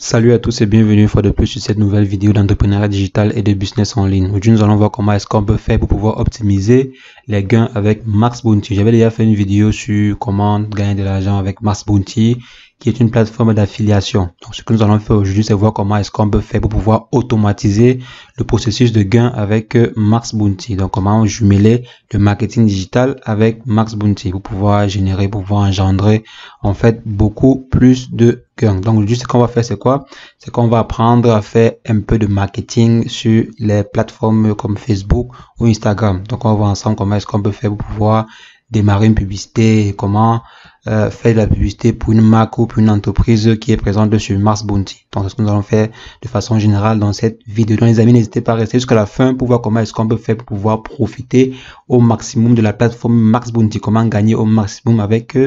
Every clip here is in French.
Salut à tous et bienvenue une fois de plus sur cette nouvelle vidéo d'entrepreneuriat digital et de business en ligne. Aujourd'hui, nous allons voir comment est-ce qu'on peut faire pour pouvoir optimiser les gains avec Max Bounty. J'avais déjà fait une vidéo sur comment gagner de l'argent avec Max Bounty, qui est une plateforme d'affiliation. Donc, ce que nous allons faire aujourd'hui, c'est voir comment est-ce qu'on peut faire pour pouvoir automatiser le processus de gain avec Max Bounty. Donc, comment jumeler le marketing digital avec Max Bounty pour pouvoir générer, pour pouvoir engendrer en fait beaucoup plus de gains. Donc, aujourd'hui, ce qu'on va faire, c'est quoi? C'est qu'on va apprendre à faire un peu de marketing sur les plateformes comme Facebook ou Instagram. Donc, on va voir ensemble comment est-ce qu'on peut faire pour pouvoir démarrer une publicité et comment faire de la publicité pour une marque ou pour une entreprise qui est présente sur Max Bounty. Donc, c'est ce que nous allons faire de façon générale dans cette vidéo. Donc, les amis, n'hésitez pas à rester jusqu'à la fin pour voir comment est-ce qu'on peut faire pour pouvoir profiter au maximum de la plateforme Max Bounty. Comment gagner au maximum avec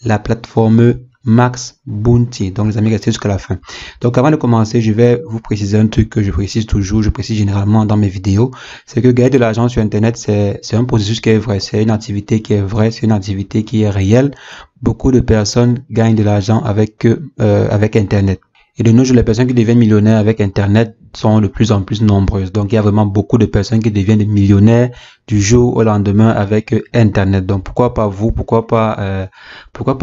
la plateforme Max Bounty. Donc, les amis, restez jusqu'à la fin. Donc, avant de commencer, je vais vous préciser un truc que je précise toujours, je précise généralement dans mes vidéos. C'est que gagner de l'argent sur Internet, c'est un processus qui est vrai. C'est une activité qui est vraie, c'est une activité qui est réelle. Beaucoup de personnes gagnent de l'argent avec Internet. Et de nos jours, les personnes qui deviennent millionnaires avec Internet sont de plus en plus nombreuses. Donc, il y a vraiment beaucoup de personnes qui deviennent des millionnaires du jour au lendemain avec Internet. Donc, pourquoi pas vous? Pourquoi pas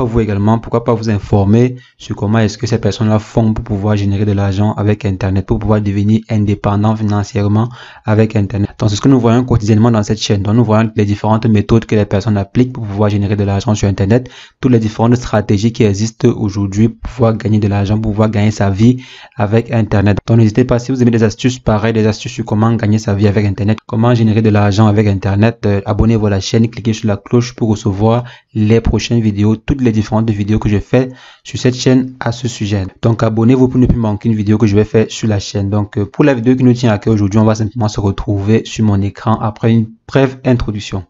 vous également? Pourquoi pas vous informer sur comment est-ce que ces personnes-là font pour pouvoir générer de l'argent avec Internet, pour pouvoir devenir indépendant financièrement avec Internet. Donc, c'est ce que nous voyons quotidiennement dans cette chaîne. Donc, nous voyons les différentes méthodes que les personnes appliquent pour pouvoir générer de l'argent sur Internet, toutes les différentes stratégies qui existent aujourd'hui pour pouvoir gagner de l'argent, pour pouvoir gagner sa vie avec Internet. Donc, n'hésitez pas, si vous aimez des astuces pareilles, des astuces sur comment gagner sa vie avec Internet, comment générer de l'argent avec Internet, abonnez-vous à la chaîne, cliquez sur la cloche pour recevoir les prochaines vidéos, toutes les différentes vidéos que je fais sur cette chaîne à ce sujet. Donc, abonnez-vous pour ne plus manquer une vidéo que je vais faire sur la chaîne. Donc, pour la vidéo qui nous tient à cœur aujourd'hui, on va simplement se retrouver sur mon écran après une brève introduction.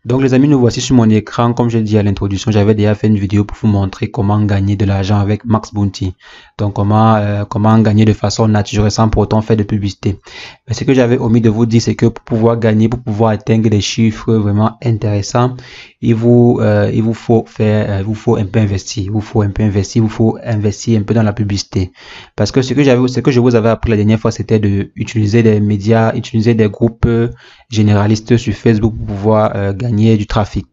Donc les amis, nous voici sur mon écran. Comme je l'ai dit à l'introduction, j'avais déjà fait une vidéo pour vous montrer comment gagner de l'argent avec Max Bounty. Donc comment gagner de façon naturelle sans pour autant faire de publicité. Mais ce que j'avais omis de vous dire, c'est que pour pouvoir gagner, pour pouvoir atteindre des chiffres vraiment intéressants, il vous faut un peu investir. Il vous faut investir un peu dans la publicité. Parce que ce que je vous avais appris la dernière fois, c'était de utiliser des médias, utiliser des groupes généralistes sur Facebook pour pouvoir gagner du trafic.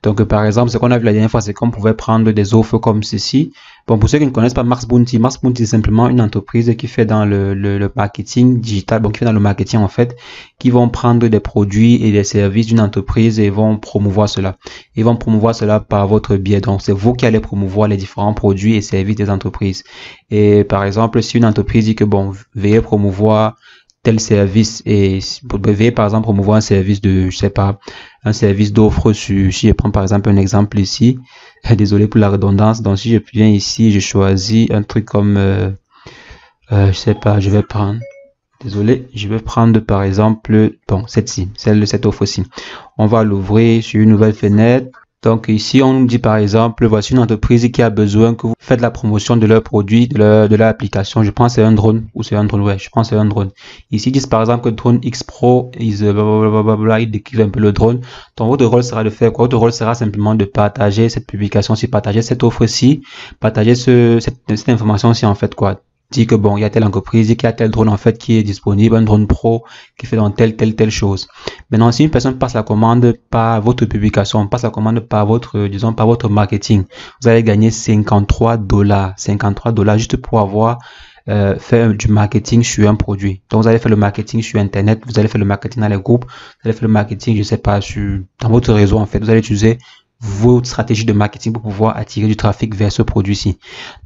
Donc, par exemple, ce qu'on a vu la dernière fois, c'est qu'on pouvait prendre des offres comme ceci. Bon, pour ceux qui ne connaissent pas Max Bounty, c'est simplement une entreprise qui fait dans le marketing digital, bon, qui fait dans le marketing en fait, qui vont prendre des produits et des services d'une entreprise et vont promouvoir cela. Ils vont promouvoir cela par votre biais. Donc, c'est vous qui allez promouvoir les différents produits et services des entreprises. Et par exemple, si une entreprise dit que bon, veuillez promouvoir tel service et vous devez par exemple promouvoir un service de, je sais pas, un service d'offre sur, si je prends par exemple un exemple ici, désolé pour la redondance, donc si je viens ici, je choisis un truc comme, je sais pas, je vais prendre par exemple, bon, cette offre-ci. On va l'ouvrir sur une nouvelle fenêtre. Donc ici, on nous dit par exemple, voici une entreprise qui a besoin que vous faites la promotion de leurs produits, de leur application. Je pense que c'est un drone ou c'est un drone, ouais, je pense que c'est un drone. Ici, ils disent par exemple que drone X Pro, ils décrivent un peu le drone. Donc votre rôle sera de faire quoi? Votre rôle sera simplement de partager cette publication-ci, partager cette offre-ci, partager cette information-ci en fait quoi. Dit que bon, il y a telle entreprise, qu'il y a tel drone en fait qui est disponible, un drone pro qui fait dans telle chose. Maintenant, si une personne passe la commande par votre publication, passe la commande par votre, disons, par votre marketing, vous allez gagner $53 juste pour avoir fait du marketing sur un produit. Donc, vous allez faire le marketing sur Internet, vous allez faire le marketing dans les groupes, vous allez faire le marketing, je sais pas, dans votre réseau en fait, vous allez utiliser votre stratégie de marketing pour pouvoir attirer du trafic vers ce produit-ci.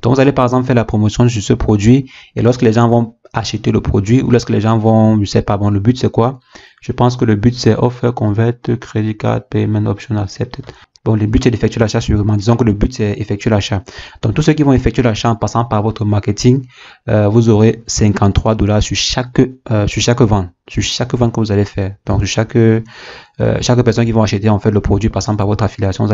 Donc, vous allez par exemple faire la promotion sur ce produit et lorsque les gens vont acheter le produit ou lorsque les gens vont, je sais pas, bon, le but c'est quoi? Je pense que le but c'est offer, convert, credit card, payment option accepted. Bon, le but c'est d'effectuer l'achat sûrement. Disons que le but c'est effectuer l'achat. Donc, tous ceux qui vont effectuer l'achat en passant par votre marketing, vous aurez $53 sur chaque vente. Sur chaque vente que vous allez faire. Donc, sur chaque personne qui va acheter en fait le produit passant par votre affiliation,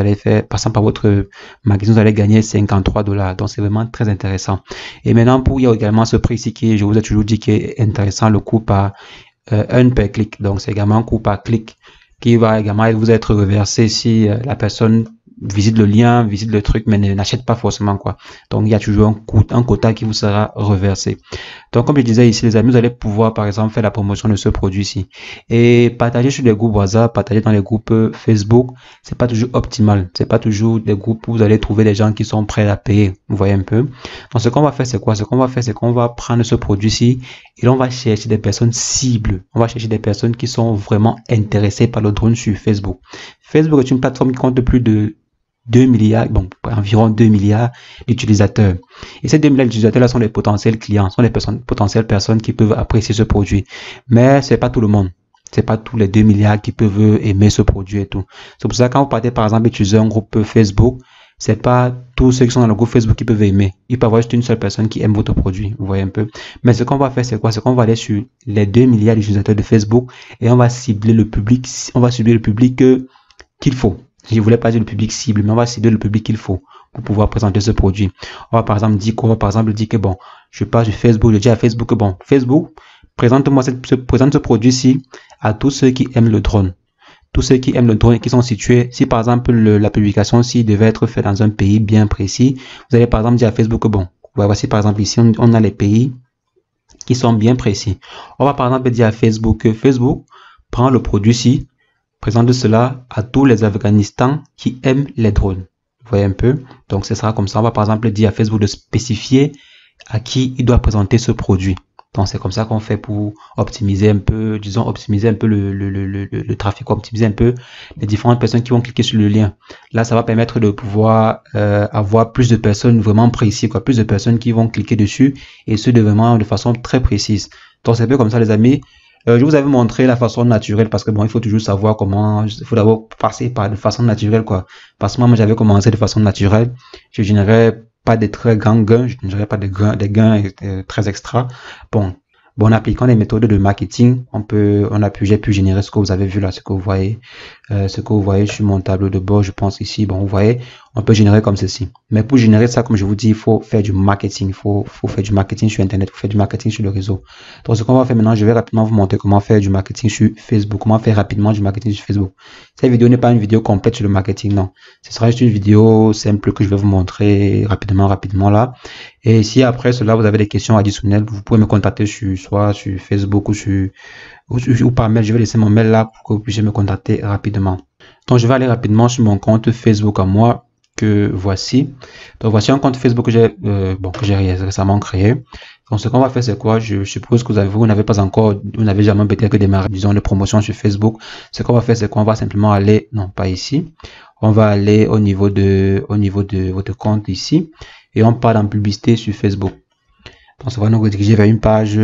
passant par votre magasin, vous allez gagner $53. Donc, c'est vraiment très intéressant. Et maintenant, il y a également ce prix ici qui, je vous ai toujours dit, qui est intéressant, le coût par earn per click. Donc, c'est également un coût par clic qui va également vous être reversé si la personne visite le lien, visite le truc, mais n'achète pas forcément quoi. Donc il y a toujours un quota qui vous sera reversé. Donc comme je disais ici, les amis, vous allez pouvoir par exemple faire la promotion de ce produit-ci et partager sur les groupes WhatsApp, partager dans les groupes Facebook. C'est pas toujours optimal. C'est pas toujours des groupes où vous allez trouver des gens qui sont prêts à payer. Vous voyez un peu. Donc ce qu'on va faire, c'est quoi? Ce qu'on va faire, c'est qu'on va prendre ce produit-ci et on va chercher des personnes cibles. On va chercher des personnes qui sont vraiment intéressées par le drone sur Facebook. Facebook est une plateforme qui compte plus de 2 milliards, bon, environ 2 milliards d'utilisateurs. Et ces 2 milliards d'utilisateurs-là sont les potentiels clients, sont les potentielles personnes qui peuvent apprécier ce produit. Mais c'est pas tout le monde. C'est pas tous les 2 milliards qui peuvent aimer ce produit et tout. C'est pour ça que quand vous partez, par exemple, utiliser un groupe Facebook, c'est pas tous ceux qui sont dans le groupe Facebook qui peuvent aimer. Il peut y avoir juste une seule personne qui aime votre produit. Vous voyez un peu. Mais ce qu'on va faire, c'est quoi? C'est qu'on va aller sur les 2 milliards d'utilisateurs de Facebook et on va cibler le public, qu'il faut. Je voulais pas dire le public cible, mais on va cibler le public qu'il faut pour pouvoir présenter ce produit. On va par exemple dire que bon, je passe sur Facebook, je dis à Facebook que bon, Facebook, présente ce produit-ci à tous ceux qui aiment le drone. Tous ceux qui aiment le drone et qui sont situés, si par exemple la publication-ci devait être faite dans un pays bien précis, vous allez par exemple dire à Facebook que bon, voici par exemple ici, on a les pays qui sont bien précis. On va par exemple dire à Facebook que Facebook prend le produit-ci, présente cela à tous les Afghanistans qui aiment les drones. Vous voyez un peu? Donc, ce sera comme ça. On va par exemple dire à Facebook de spécifier à qui il doit présenter ce produit. Donc, c'est comme ça qu'on fait pour optimiser un peu, disons, optimiser un peu le trafic, optimiser un peu les différentes personnes qui vont cliquer sur le lien. Là, ça va permettre de pouvoir avoir plus de personnes vraiment précises, quoi, plus de personnes qui vont cliquer dessus et ce, de façon très précise. Donc, c'est un peu comme ça, les amis. Je vous avais montré la façon naturelle parce que bon, il faut toujours savoir comment, il faut d'abord passer par de façon naturelle quoi. Parce que moi j'avais commencé de façon naturelle, je générais pas de très grands gains, je ne générais pas des gains très extra. Bon, en appliquant les méthodes de marketing, j'ai pu générer ce que vous avez vu là, ce que vous voyez sur mon tableau de bord, je pense ici, bon, vous voyez, on peut générer comme ceci. Mais pour générer ça, comme je vous dis, il faut faire du marketing, il faut faire du marketing sur Internet, il faut faire du marketing sur le réseau. Donc, ce qu'on va faire maintenant, je vais rapidement vous montrer comment faire du marketing sur Facebook, comment faire rapidement du marketing sur Facebook. Cette vidéo n'est pas une vidéo complète sur le marketing, non. Ce sera juste une vidéo simple que je vais vous montrer rapidement là. Et si après cela, vous avez des questions additionnelles, vous pouvez me contacter soit sur Facebook ou par mail. Je vais laisser mon mail là pour que vous puissiez me contacter rapidement. Donc, je vais aller rapidement sur mon compte Facebook à moi que voici. Donc, voici un compte Facebook que j'ai récemment créé. Donc, ce qu'on va faire, c'est quoi? Je suppose que vous n'avez pas encore, vous n'avez jamais peut-être démarré, disons, les promotions sur Facebook. Ce qu'on va faire, c'est qu'on va simplement aller, non, pas ici. On va aller au niveau de votre compte ici. Et on part dans publicité sur Facebook. Donc, ça va nous rediriger vers une page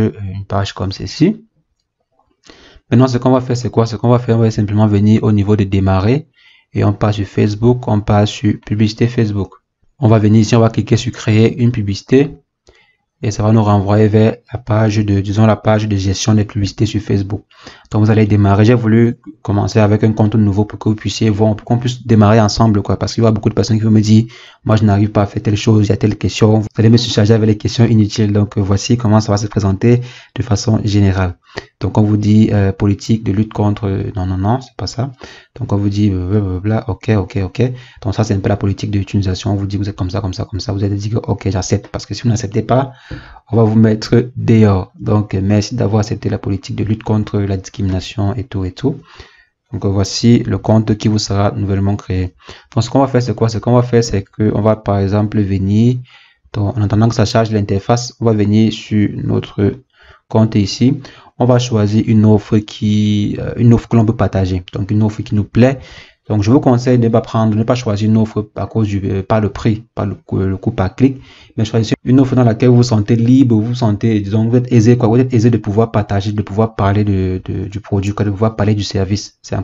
comme ceci. Maintenant, ce qu'on va faire, c'est quoi? Ce qu'on va faire, on va simplement venir au niveau de démarrer. Et on passe sur Facebook, on passe sur publicité Facebook. On va venir ici, on va cliquer sur créer une publicité. Et ça va nous renvoyer vers la page de gestion des publicités sur Facebook. Donc, vous allez démarrer. J'ai voulu commencer avec un compte nouveau pour que vous puissiez voir, pour qu'on puisse démarrer ensemble, quoi. Parce qu'il y aura beaucoup de personnes qui vont me dire, moi, je n'arrive pas à faire telle chose, il y a telle question. Vous allez me surcharger avec les questions inutiles. Donc, voici comment ça va se présenter de façon générale. Donc, on vous dit, politique de lutte contre, non, c'est pas ça. Donc, on vous dit, blablabla, ok. Donc, ça, c'est un peu la politique de l'utilisation. On vous dit, vous êtes comme ça. Vous allez dire, ok, j'accepte. Parce que si vous n'acceptez pas, on va vous mettre dehors. Donc, merci d'avoir accepté la politique de lutte contre la discrimination et tout. Donc, voici le compte qui vous sera nouvellement créé. Donc, ce qu'on va faire, c'est quoi? Ce qu'on va faire, c'est que on va, par exemple, venir, donc, en attendant que ça charge l'interface, on va venir sur notre compte ici. On va choisir une offre que l'on peut partager. Donc, une offre qui nous plaît. Donc, je vous conseille de ne pas choisir une offre à cause par le prix, par le coût par clic, mais choisir une offre dans laquelle vous vous sentez libre, vous vous sentez, disons, vous êtes aisé, quoi. Vous êtes aisé de pouvoir partager, de pouvoir parler du produit, quoi, de pouvoir parler du service. C'est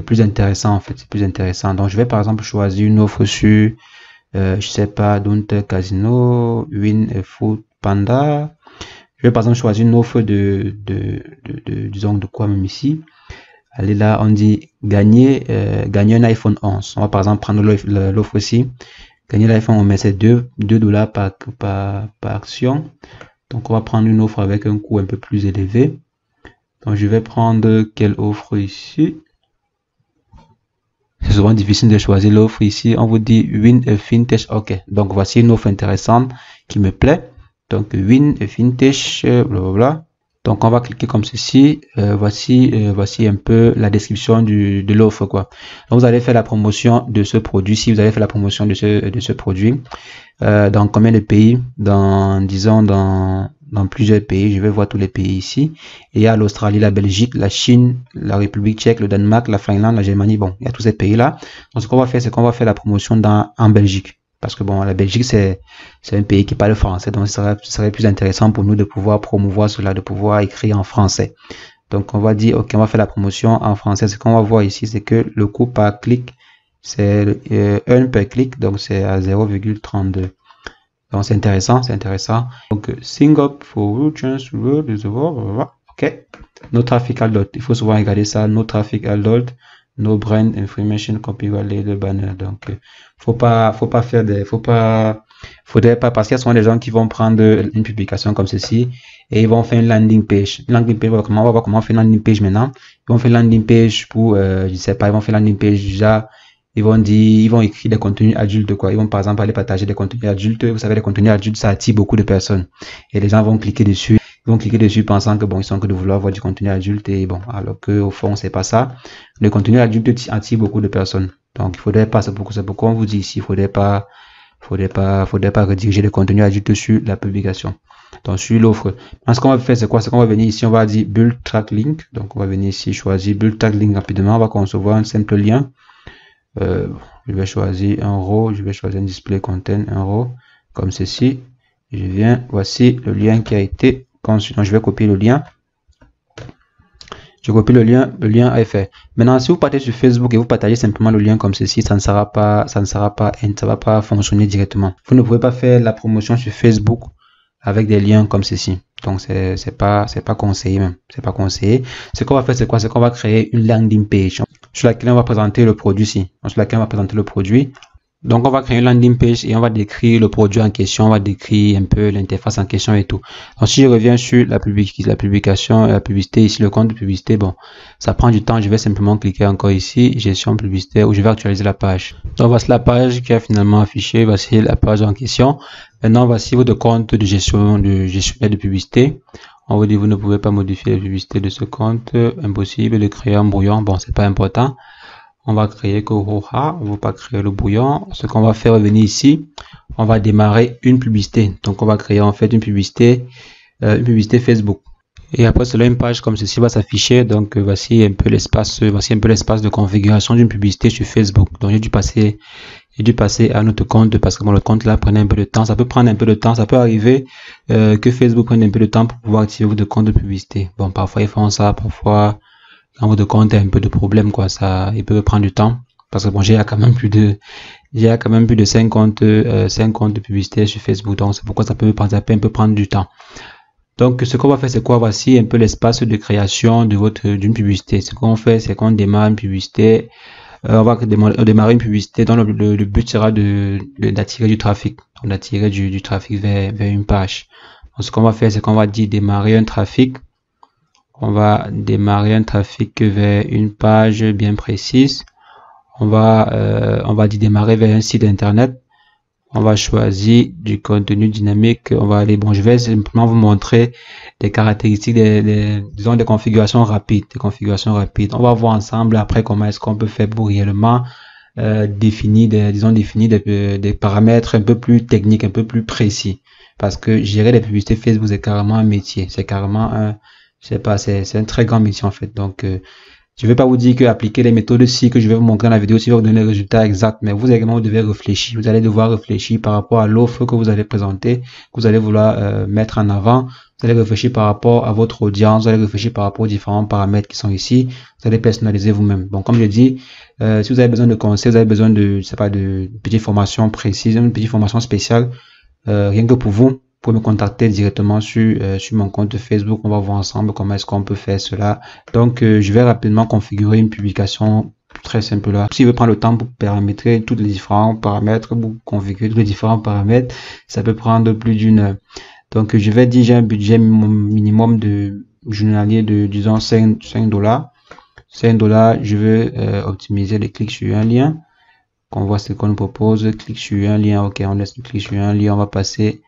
plus intéressant, en fait. C'est plus intéressant. Donc, je vais, par exemple, choisir une offre sur, je sais pas, Don'T Casino, Win Food Panda. Je vais, par exemple, choisir une offre disons, de quoi même ici. Allez là, on dit gagner un iPhone 11. On va par exemple prendre l'offre ici. Gagner l'iPhone, on met c'est 2 $ par action. Donc on va prendre une offre avec un coût un peu plus élevé. Donc je vais prendre quelle offre ici. C'est souvent difficile de choisir l'offre ici. On vous dit Win a Fintech. Ok, donc voici une offre intéressante qui me plaît. Donc Win a Fintech, blablabla. Donc on va cliquer comme ceci. Voici un peu la description de l'offre, quoi. Donc vous allez faire la promotion de ce produit. Si vous allez faire la promotion de ce produit, dans combien de pays? Disons dans plusieurs pays. Je vais voir tous les pays ici. Et il y a l'Australie, la Belgique, la Chine, la République tchèque, le Danemark, la Finlande, la Germanie. Bon, il y a tous ces pays-là. Donc ce qu'on va faire, c'est qu'on va faire la promotion en Belgique. Parce que bon, la Belgique, c'est un pays qui parle français. Donc ce serait plus intéressant pour nous de pouvoir promouvoir cela, de pouvoir écrire en français. Donc on va dire, ok, on va faire la promotion en français. Ce qu'on va voir ici, c'est que le coût par clic, c'est 1 per clic. Donc c'est à 0,32. Donc c'est intéressant, c'est intéressant. Donc sign up for chance ok. No traffic adult. Il faut souvent regarder ça. No traffic adult. No brand information copyright de banner. Donc faudrait pas, parce qu'il y a souvent des gens qui vont prendre une publication comme ceci et ils vont faire une landing page. Une landing page, on va voir comment faire une landing page maintenant. Ils vont faire une landing page pour, je sais pas, ils vont faire une landing page déjà. Ils vont écrire des contenus adultes, quoi. Ils vont par exemple aller partager des contenus adultes. Vous savez, les contenus adultes, ça attire beaucoup de personnes. Et les gens vont cliquer dessus. Ils vont cliquer dessus pensant que bon, ils sont que de vouloir voir du contenu adulte et bon, alors que au fond, c'est pas ça. Le contenu adulte attire beaucoup de personnes. Donc, il faudrait pas, c'est pourquoi on vous dit ici, il faudrait pas rediriger le contenu adulte sur la publication. Donc, sur l'offre. Ce qu'on va faire, c'est quoi? C'est qu'on va venir ici, on va dire Build Track Link. Donc, on va venir ici, choisir Build Track Link rapidement. On va concevoir un simple lien. Je vais choisir un row, je vais choisir un display content, un row, comme ceci. Je viens, voici le lien qui a été conçu. Donc, je vais copier le lien. Je copie le lien est fait. Maintenant, si vous partez sur Facebook et vous partagez simplement le lien comme ceci, ça va pas fonctionner directement. Vous ne pouvez pas faire la promotion sur Facebook avec des liens comme ceci. Donc, c'est pas conseillé même. C'est pas conseillé. Ce qu'on va faire, c'est quoi? C'est qu'on va créer une landing page sur laquelle on va présenter le produit ici. Sur laquelle on va présenter le produit. Donc, on va créer une landing page et on va décrire le produit en question. On va décrire un peu l'interface en question et tout. Donc, si je reviens sur la publication, la publicité ici, le compte de publicité, bon, ça prend du temps. Je vais simplement cliquer encore ici, gestion publicitaire, où je vais actualiser la page. Donc, voici la page qui a finalement affiché. Voici la page en question. Maintenant, voici votre compte de gestionnaire de publicité. On vous dit, vous ne pouvez pas modifier la publicité de ce compte. Impossible de créer un brouillon. Bon, c'est pas important. On va créer que Roha, on ne va pas créer le brouillon. Ce qu'on va faire, revenir ici, on va démarrer une publicité. Donc on va créer en fait une publicité Facebook. Et après cela, une page comme ceci va s'afficher. Donc voici un peu l'espace de configuration d'une publicité sur Facebook. Donc j'ai dû passer à notre compte parce que bon, le compte là prenait un peu de temps. Ça peut prendre un peu de temps. Ça peut arriver que Facebook prenne un peu de temps pour pouvoir activer votre compte de publicité. Bon, parfois ils font ça, parfois quand votre compte a un peu de problème, quoi, il peut prendre du temps. Parce que bon, j'ai quand même plus de 5 comptes de publicité sur Facebook. Donc, c'est pourquoi ça peut un peu prendre du temps. Donc, ce qu'on va faire, c'est quoi? Voici un peu l'espace de création d'une publicité. Ce qu'on fait, c'est qu'on démarre une publicité. On va démarrer une publicité dont le but sera d'attirer du trafic. Donc, d'attirer du trafic vers une page. Donc, ce qu'on va faire, c'est qu'on va dire démarrer un trafic. On va démarrer un trafic vers une page bien précise. On va dire démarrer vers un site internet. On va choisir du contenu dynamique. On va aller, bon, je vais simplement vous montrer des caractéristiques, disons des configurations rapides, On va voir ensemble après comment est-ce qu'on peut faire pour réellement définir des paramètres un peu plus techniques, un peu plus précis. Parce que gérer les publicités Facebook, c'est carrément un métier. C'est carrément c'est un très grand métier en fait. Donc, je ne vais pas vous dire que appliquer les méthodes ci que je vais vous montrer dans la vidéo, si va vous donner le résultat exact, mais vous également, vous devez réfléchir. Vous allez devoir réfléchir par rapport à l'offre que vous allez présenter, que vous allez vouloir mettre en avant. Vous allez réfléchir par rapport à votre audience, vous allez réfléchir par rapport aux différents paramètres qui sont ici. Vous allez personnaliser vous-même. Bon, comme je dis, si vous avez besoin de conseils, vous avez besoin de petites formations précises, une petite formation spéciale, rien que pour vous pouvez me contacter directement sur mon compte Facebook. On va voir ensemble comment est-ce qu'on peut faire cela. Donc, je vais rapidement configurer une publication très simple là. Si vous prendre le temps pour paramétrer tous les différents paramètres, pour configurer tous les différents paramètres, ça peut prendre plus d'une heure. Donc, je vais dire j'ai un budget minimum de journalier de, disons, 5 $. 5 $, je veux optimiser les clics sur un lien. Qu'on voit ce qu'on nous propose. Clique sur un lien. Ok, on laisse clic sur un lien. On va passer.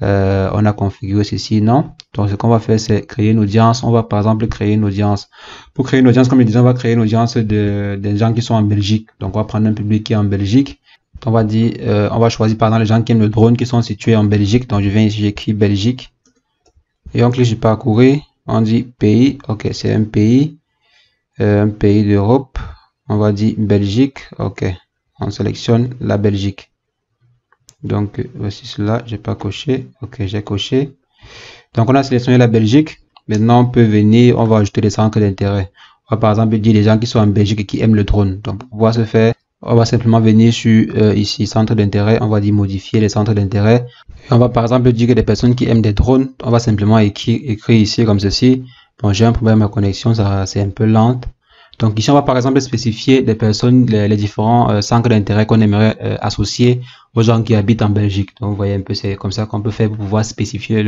On a configuré ceci, non? Donc, ce qu'on va faire, c'est créer une audience. On va, par exemple, créer une audience. Pour créer une audience, comme je disais, on va créer une audience des gens qui sont en Belgique. Donc, on va prendre un public qui est en Belgique. On va dire, on va choisir, par exemple, les gens qui aiment le drone qui sont situés en Belgique. Donc, je viens ici, j'écris Belgique. Et on clique sur parcourir. On dit pays. Ok, c'est un pays d'Europe. On va dire Belgique. Ok. On sélectionne la Belgique. Donc, voici cela. J'ai pas coché. Ok, j'ai coché. Donc, on a sélectionné la Belgique. Maintenant, on peut venir, on va ajouter les centres d'intérêt. On va par exemple dire les gens qui sont en Belgique et qui aiment le drone. Donc, pour pouvoir se faire, on va simplement venir sur ici, centre d'intérêt. On va dire modifier les centres d'intérêt. On va par exemple dire que des personnes qui aiment des drones, on va simplement écrire ici comme ceci. Bon, j'ai un problème à connexion, c'est un peu lente. Donc ici, on va par exemple spécifier des personnes, les différents centres d'intérêt qu'on aimerait associer aux gens qui habitent en Belgique. Donc vous voyez un peu, c'est comme ça qu'on peut faire pour pouvoir spécifier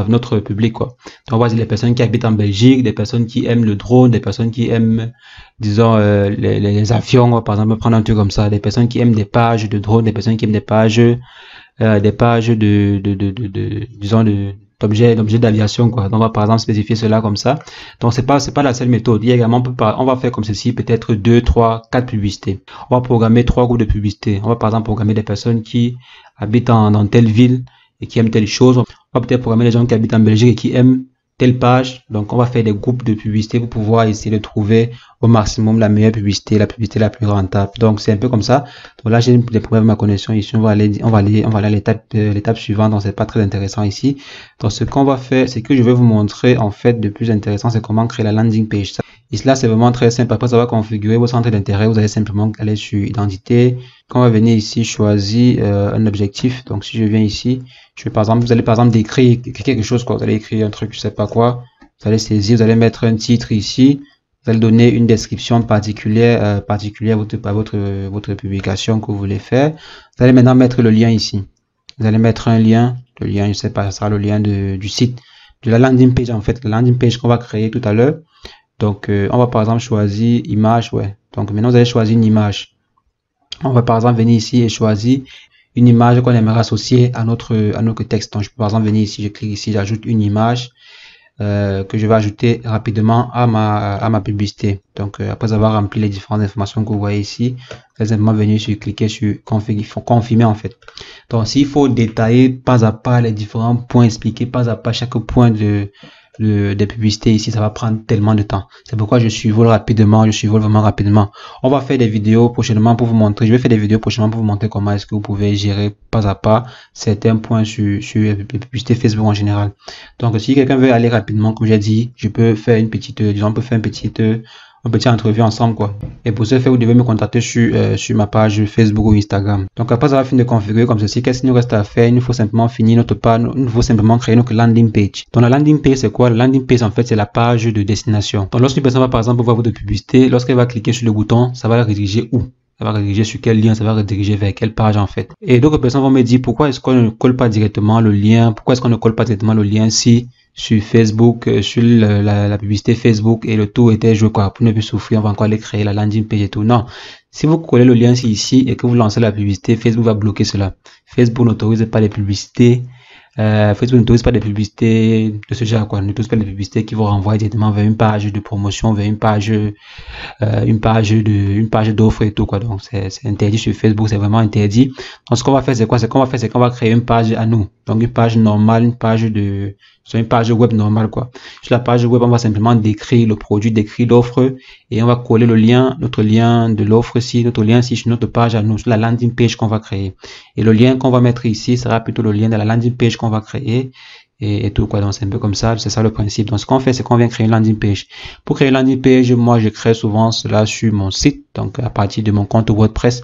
notre public, quoi. Donc on va dire les personnes qui habitent en Belgique, des personnes qui aiment le drone, des personnes qui aiment, disons, les avions, on va par exemple prendre un truc comme ça, des personnes qui aiment des pages de drone, des personnes qui aiment des pages disons, d'objets d'aviation, quoi. Donc on va par exemple spécifier cela comme ça. Donc c'est pas la seule méthode. Il y a également, on va faire comme ceci, peut-être 2, 3, 4 publicités. On va programmer 3 groupes de publicités. On va par exemple programmer des personnes qui habitent dans telle ville et qui aiment telle chose. On va peut-être programmer les gens qui habitent en Belgique et qui aiment telle page. Donc on va faire des groupes de publicité pour pouvoir essayer de trouver au maximum la meilleure publicité, la publicité la plus rentable. Donc c'est un peu comme ça. Donc là j'ai des problèmes avec ma connexion ici. On va aller à l'étape suivante. Donc c'est pas très intéressant ici. Donc ce qu'on va faire, c'est que je vais vous montrer en fait de plus intéressant, c'est comment créer la landing page. Et là c'est vraiment très simple. Après avoir configuré vos centres d'intérêt, vous allez simplement aller sur identité. Quand on va venir ici choisir un objectif. Donc si je viens ici, vous allez par exemple décrire quelque chose, quoi. Vous allez écrire un truc, je sais pas quoi. Vous allez saisir, vous allez mettre un titre ici. Vous allez donner une description particulière à votre publication que vous voulez faire. Vous allez maintenant mettre le lien ici. Vous allez mettre un lien, le lien, je sais pas, ça sera le lien du site, de la landing page en fait, la landing page qu'on va créer tout à l'heure. Donc, on va par exemple choisir image, ouais. Donc maintenant vous allez choisir une image. On va par exemple venir ici et choisir une image qu'on aimerait associer à notre texte. Donc je peux par exemple venir ici, je clique ici, j'ajoute une image que je vais ajouter rapidement à ma publicité. Donc après avoir rempli les différentes informations que vous voyez ici, vous allez simplement venir cliquer sur confirmer en fait. Donc s'il faut détailler pas à pas les différents points, expliquer pas à pas chaque point des publicités ici, ça va prendre tellement de temps. C'est pourquoi je survole vraiment rapidement. On va faire des vidéos prochainement pour vous montrer, je vais faire des vidéos prochainement pour vous montrer comment est-ce que vous pouvez gérer pas à pas certains points sur les publicités Facebook en général. Donc si quelqu'un veut aller rapidement, comme j'ai dit, je peux faire une petite, disons, on peut faire un petit entrevue ensemble, quoi. Et pour ce faire, vous devez me contacter sur ma page Facebook ou Instagram. Donc après avoir fini de configurer comme ceci, qu'est-ce qu'il nous reste à faire? Il nous faut simplement finir notre page, il nous faut simplement créer notre landing page. Donc la landing page, c'est quoi? La landing page, en fait, c'est la page de destination. Donc lorsqu'une personne va par exemple voir votre publicité, lorsqu'elle va cliquer sur le bouton, ça va la rediriger où? Ça va rediriger sur quel lien, ça va rediriger vers quelle page en fait. Et d'autres personnes vont me dire pourquoi est-ce qu'on ne colle pas directement le lien, pourquoi est-ce qu'on ne colle pas directement le lien si sur Facebook, sur la publicité Facebook et le tout était joué, quoi, pour ne plus souffrir, on va encore aller créer la landing page et tout. Non, si vous collez le lien ici et que vous lancez la publicité, Facebook va bloquer cela. Facebook n'autorise pas les publicités. Facebook n'autorise pas des publicités de ce genre, quoi. N'autorise pas des publicités qui vont renvoyer directement vers une page de promotion, vers une page d'offres et tout, quoi. Donc c'est interdit sur Facebook, c'est vraiment interdit. Donc ce qu'on va faire, c'est quoi? C'est qu'on va créer une page à nous. Donc une page normale, une page web normale, quoi. Sur la page web, on va simplement décrire le produit, décrire l'offre et on va coller le lien, notre lien de l'offre ici, notre lien ici sur notre page à nous, sur la landing page qu'on va créer. Et le lien qu'on va mettre ici sera plutôt le lien de la landing page qu'on va créer et tout, quoi. Donc c'est un peu comme ça, c'est ça le principe. Donc ce qu'on fait, c'est qu'on vient créer une landing page. Pour créer une landing page, moi je crée souvent cela sur mon site, donc à partir de mon compte WordPress.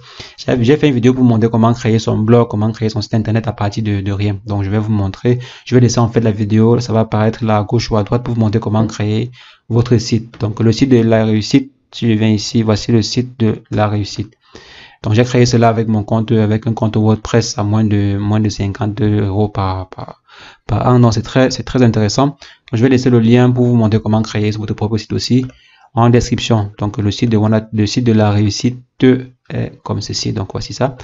J'ai fait une vidéo pour vous montrer comment créer son blog, comment créer son site internet à partir de rien. Donc je vais vous montrer, je vais laisser en fait la vidéo, ça va apparaître là à gauche ou à droite pour vous montrer comment créer votre site. Donc le site de la réussite, si je viens ici, voici le site de la réussite. Donc j'ai créé cela avec mon compte, avec un compte WordPress à moins de 52 € par an. Donc c'est très intéressant. Je vais laisser le lien pour vous montrer comment créer votre propre site aussi en description. Donc le site de la réussite est comme ceci. Donc voici ça.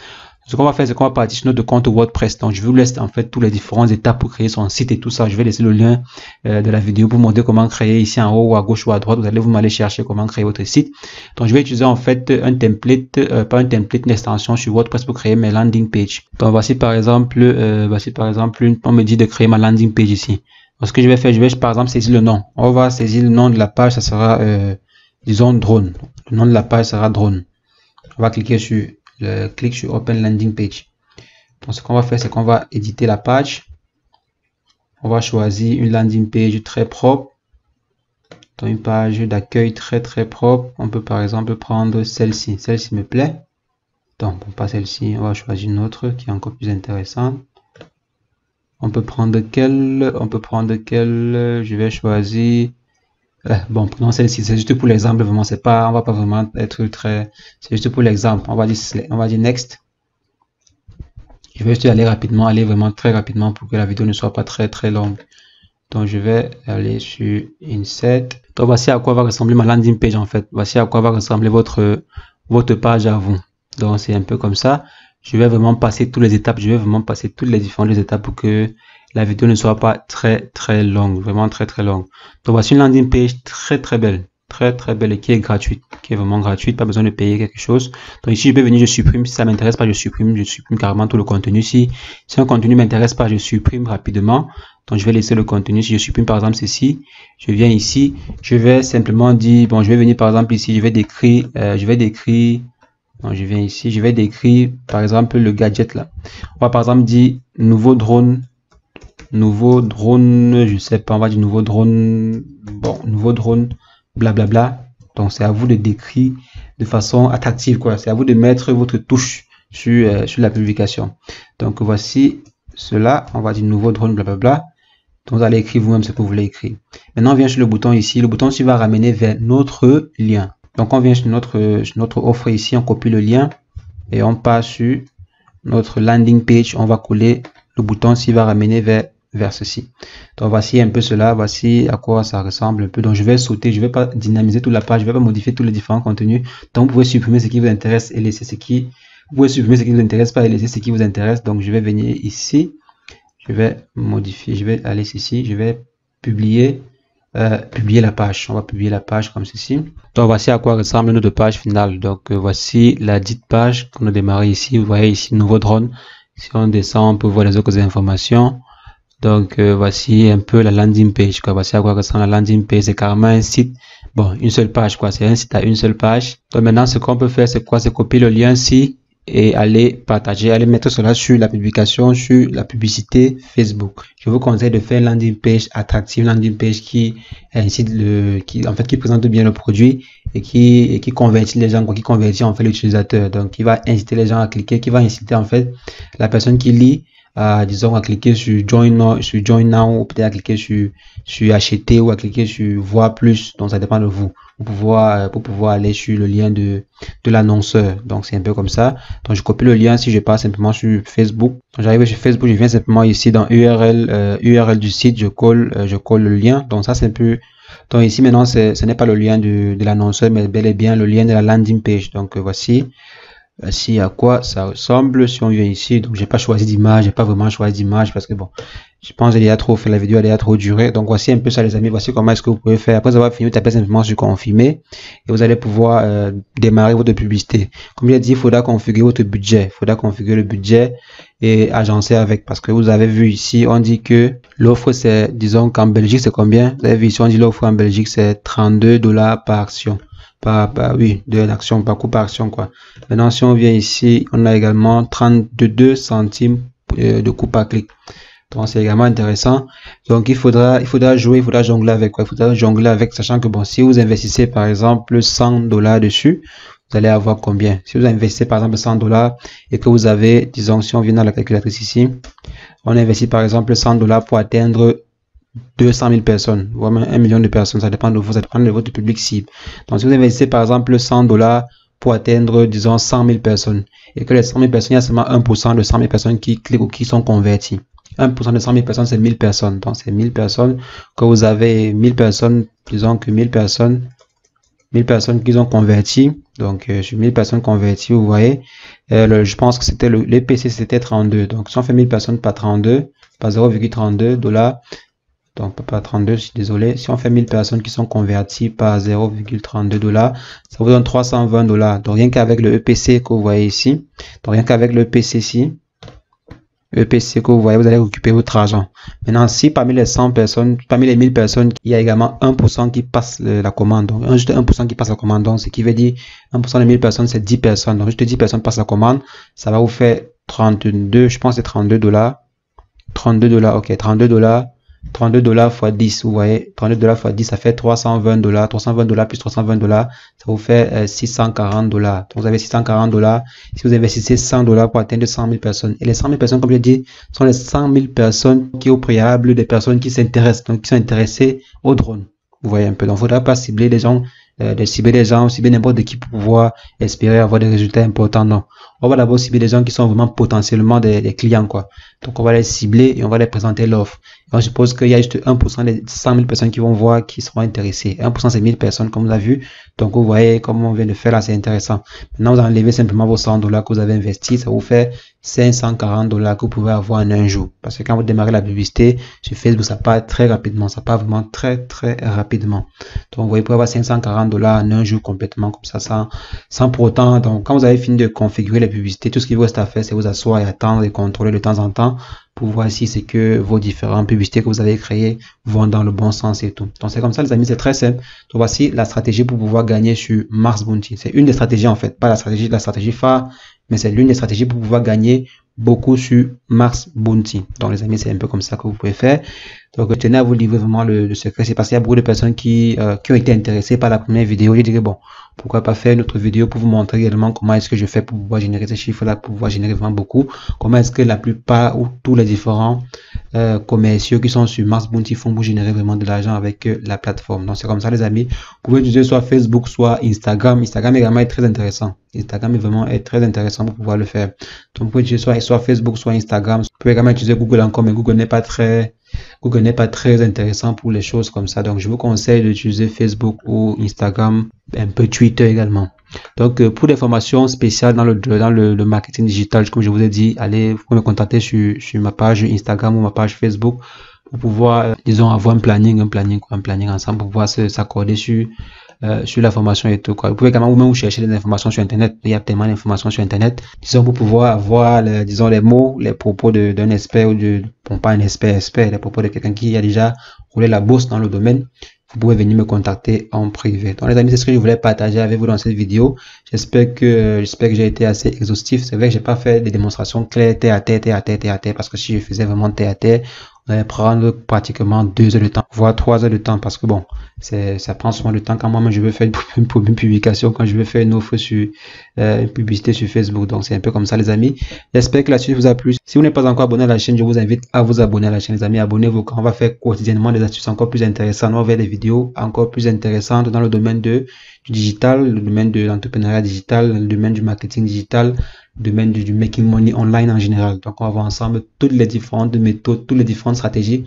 Ce qu'on va faire, c'est qu'on va partir sur notre compte WordPress. Donc, je vous laisse en fait tous les différentes étapes pour créer son site et tout ça. Je vais laisser le lien de la vidéo pour montrer comment créer ici en haut ou à gauche ou à droite. Vous allez aller chercher comment créer votre site. Donc, je vais utiliser en fait un template, pas un template, une extension sur WordPress pour créer mes landing pages. Donc, voici par exemple, on me dit de créer ma landing page ici. Donc, ce que je vais faire, je vais par exemple saisir le nom. On va saisir le nom de la page, ça sera, disons, drone. Le nom de la page sera drone. On va cliquer sur clic sur Open Landing Page. Donc, ce qu'on va faire, c'est qu'on va éditer la page. On va choisir une landing page très propre. Donc, une page d'accueil très propre. On peut par exemple prendre celle-ci. Celle-ci me plaît. Donc, pas celle-ci. On va choisir une autre qui est encore plus intéressante. On peut prendre quelle? Je vais choisir. Bon, prenons celle-ci, c'est juste pour l'exemple, vraiment, c'est pas, on va pas vraiment être très, c'est juste pour l'exemple. On va dire next. Je vais juste aller rapidement, aller vraiment très rapidement pour que la vidéo ne soit pas très longue. Donc, je vais aller sur Insert. Donc, voici à quoi va ressembler ma landing page, en fait. Voici à quoi va ressembler votre page à vous. Donc, c'est un peu comme ça. Je vais vraiment passer toutes les étapes, je vais vraiment passer toutes les différentes étapes pour que la vidéo ne soit pas très longue, vraiment très longue. Donc voici une landing page très belle, très belle et qui est gratuite, qui est vraiment gratuite, pas besoin de payer quelque chose. Donc ici je peux venir, je supprime, si ça m'intéresse pas, je supprime carrément tout le contenu. Si un contenu m'intéresse pas, je supprime rapidement. Donc je vais laisser le contenu. Si je supprime par exemple ceci, je viens ici, je vais simplement dire, bon, je vais venir par exemple ici, je vais décrire, donc je viens ici, je vais décrire par exemple le gadget là. On va par exemple dire nouveau drone, je sais pas, on va dire nouveau drone, bon, nouveau drone, blablabla. Donc c'est à vous de décrire de façon attractive, quoi. C'est à vous de mettre votre touche sur la publication. Donc voici cela, on va dire nouveau drone, blablabla. Donc vous allez écrire vous-même ce que vous voulez écrire. Maintenant on vient sur le bouton ici, le bouton ici va ramener vers notre lien. Donc on vient sur notre offre ici, on copie le lien et on passe sur notre landing page, on va coller le bouton ici va ramener vers ceci. Donc voici un peu cela, voici à quoi ça ressemble un peu. Donc je vais sauter, je vais pas dynamiser toute la page, je vais pas modifier tous les différents contenus. Donc vous pouvez supprimer ce qui vous intéresse et laisser ce qui, vous pouvez supprimer ce qui vous intéresse pas et laisser ce qui vous intéresse. Donc je vais venir ici, je vais modifier, je vais aller ici, je vais publier la page. On va publier la page comme ceci. Donc voici à quoi ressemble notre page finale. Donc voici la dite page qu'on a démarré ici. Vous voyez ici nouveau drone. Si on descend, on peut voir les autres informations. Donc voici un peu la landing page, quoi. Voici à quoi ressemble la landing page. C'est carrément un site, bon, une seule page, quoi. C'est un site à une seule page. Donc maintenant ce qu'on peut faire, c'est quoi? C'est copier le lien ici et aller partager, aller mettre cela sur la publication, sur la publicité Facebook. Je vous conseille de faire une landing page attractive, landing page qui incite qui présente bien le produit et qui convertit les gens, quoi, qui convertit en fait l'utilisateur. Donc qui va inciter les gens à cliquer, qui va inciter en fait la personne qui lit disons à cliquer sur Join Now, ou peut-être à cliquer sur acheter ou à cliquer sur voir plus. Donc ça dépend de vous pour pouvoir aller sur le lien de l'annonceur. Donc c'est un peu comme ça. Donc je copie le lien. Si je passe simplement sur Facebook, donc j'arrive sur Facebook, je viens simplement ici dans URL du site, je colle le lien. Donc ça c'est un peu, donc ici maintenant ce n'est pas le lien de l'annonceur mais bel et bien le lien de la landing page. Donc voici à quoi ça ressemble. Si on vient ici, donc j'ai pas choisi d'image, j'ai pas vraiment choisi d'image parce que bon, je pense qu'il y a trop fait, la vidéo elle a trop duré. Donc voici un peu ça les amis, voici comment est-ce que vous pouvez faire. Après avoir fini, vous tapez simplement sur confirmer et vous allez pouvoir démarrer votre publicité. Comme je l'ai dit, il faudra configurer votre budget, il faudra configurer le budget et agencer avec, parce que vous avez vu ici, on dit que l'offre c'est, disons qu'en Belgique c'est combien? Vous avez vu ici, on dit l'offre en Belgique c'est 32 $ par action. Oui, de l'action, par coup par action, quoi. Maintenant, si on vient ici, on a également 32 centimes de coût par clic. Donc, c'est également intéressant. Donc, il faudra jouer, il faudra jongler avec, quoi. Il faudra jongler avec, sachant que bon, si vous investissez, par exemple, 100 $ dessus, vous allez avoir combien? Si vous investissez, par exemple, 100 $ et que vous avez, disons, si on vient dans la calculatrice ici, on investit, par exemple, 100 $ pour atteindre 200 000 personnes, voire même 1 million de personnes, ça dépend de vous, ça dépend de votre public cible. Donc, si vous investissez par exemple 100 $ pour atteindre, disons, 100 000 personnes, et que les 100 000 personnes, il y a seulement 1% de 100 000 personnes qui cliquent ou qui sont converties. 1% de 100 000 personnes, c'est 1000 personnes. Donc, c'est 1000 personnes. Quand vous avez 1000 personnes, disons que 1000 personnes qui ont converti. Donc, sur 1000 personnes converties, vous voyez, je pense que c'était le PC, c'était 32. Donc, si on fait 1000 personnes par 32, par 0,32 $, donc pas 32, je suis désolé. Si on fait 1000 personnes qui sont converties par 0,32 $, ça vous donne 320 $. Donc, rien qu'avec le EPC que vous voyez ici, donc rien qu'avec le EPC ici, EPC que vous voyez, vous allez récupérer votre argent. Maintenant, si parmi les 100 personnes, parmi les 1000 personnes, il y a également 1% qui passe la commande. Donc, juste 1% qui passe la commande. Donc, ce qui veut dire 1% de 1000 personnes, c'est 10 personnes. Donc, juste 10 personnes passent la commande. Ça va vous faire 32, je pense que c'est 32 $. 32 $, ok, 32 $. 32 $ fois 10, vous voyez, 32 $ fois 10, ça fait 320 $. 320 $, plus 320 $, ça vous fait 640 $. Donc, vous avez 640 $. Si vous investissez 100 $ pour atteindre 100 000 personnes, et les 100 000 personnes, comme je dis, sont les 100 000 personnes qui, au préalable, des personnes qui s'intéressent, donc qui sont intéressées au drone. Vous voyez un peu. Donc, il ne faudra pas cibler les gens, cibler n'importe qui pour pouvoir espérer avoir des résultats importants. Non. On va d'abord cibler les gens qui sont vraiment potentiellement des clients, quoi. Donc, on va les cibler et on va les présenter l'offre. On suppose qu'il y a juste 1% des 100 000 personnes qui vont voir, qui seront intéressées. 1% c'est 1000 personnes, comme vous avez vu. Donc, vous voyez, comme on vient de faire là, c'est intéressant. Maintenant, vous enlevez simplement vos 100 $ que vous avez investis. Ça vous fait 540 $ que vous pouvez avoir en un jour. Parce que quand vous démarrez la publicité sur Facebook, ça part très rapidement. Ça part vraiment très rapidement. Donc, vous voyez, vous pouvez avoir 540 $ en un jour complètement comme ça, sans pour autant. Donc, quand vous avez fini de configurer les publicités, tout ce qu'il vous reste à faire, c'est vous asseoir et attendre et contrôler de temps en temps pour voir si c'est que vos différentes publicités que vous avez créées vont dans le bon sens et tout. Donc, c'est comme ça, les amis, c'est très simple. Donc, voici la stratégie pour pouvoir gagner sur Mars Bounty. C'est une des stratégies, en fait, pas la stratégie phare, mais c'est l'une des stratégies pour pouvoir gagner beaucoup sur Mars Bounty. Donc, les amis, c'est un peu comme ça que vous pouvez faire. Donc, je tenais à vous livrer vraiment le secret. C'est parce qu'il y a beaucoup de personnes qui ont été intéressées par la première vidéo. Je dirais, bon, pourquoi pas faire une autre vidéo pour vous montrer également comment est-ce que je fais pour pouvoir générer ces chiffres-là, pour pouvoir générer vraiment beaucoup. Comment est-ce que la plupart ou tous les différents commerciaux qui sont sur Mars Bounty font pour générer vraiment de l'argent avec la plateforme. Donc, c'est comme ça, les amis. Vous pouvez utiliser soit Facebook, soit Instagram. Instagram également est très intéressant. Instagram est vraiment très intéressant pour pouvoir le faire. Donc, vous pouvez utiliser soit Facebook, soit Instagram. Vous pouvez également utiliser Google encore, mais Google n'est pas très intéressant pour les choses comme ça. Donc, je vous conseille d'utiliser Facebook ou Instagram, un peu Twitter également. Donc, pour des formations spéciales dans le marketing digital, comme je vous ai dit, allez, vous pouvez me contacter sur ma page Instagram ou ma page Facebook pour pouvoir, disons, avoir un planning ensemble pour pouvoir s'accorder sur la formation et tout, quoi. Vous pouvez également vous-même vous chercher des informations sur Internet. Il y a tellement d'informations sur Internet. Disons, pour pouvoir avoir, disons, les mots, les propos d'un expert ou bon, pas un expert, les propos de quelqu'un qui a déjà roulé la bourse dans le domaine. Vous pouvez venir me contacter en privé. Donc, les amis, c'est ce que je voulais partager avec vous dans cette vidéo. J'espère que j'ai été assez exhaustif. C'est vrai que j'ai pas fait des démonstrations claires, terre à terre, parce que si je faisais vraiment terre à terre, on allait prendre pratiquement 2 heures de temps, voire 3 heures de temps, parce que bon, ça prend souvent le temps quand moi je veux faire une publication, quand je veux faire une offre sur une publicité sur Facebook. Donc c'est un peu comme ça, les amis. J'espère que la suite vous a plu. Si vous n'êtes pas encore abonné à la chaîne, je vous invite à vous abonner à la chaîne, les amis. Abonnez-vous, quand on va faire quotidiennement des astuces encore plus intéressantes. On va faire des vidéos encore plus intéressantes dans le domaine du digital, le domaine de l'entrepreneuriat digital, le domaine du marketing digital, le domaine du making money online en général. Donc on va voir ensemble toutes les différentes méthodes, toutes les différentes stratégies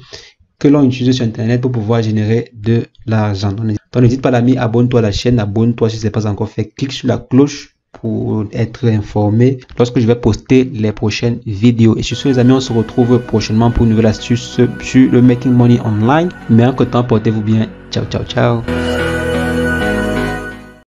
que l'on utilise sur Internet pour pouvoir générer de l'argent. Donc n'hésite pas, l'ami, abonne-toi à la chaîne, abonne-toi si ce n'est pas encore fait, clique sur la cloche pour être informé lorsque je vais poster les prochaines vidéos. Et sur ce, les amis, on se retrouve prochainement pour une nouvelle astuce sur le making money online. Mais en temps, portez-vous bien. Ciao, ciao, ciao.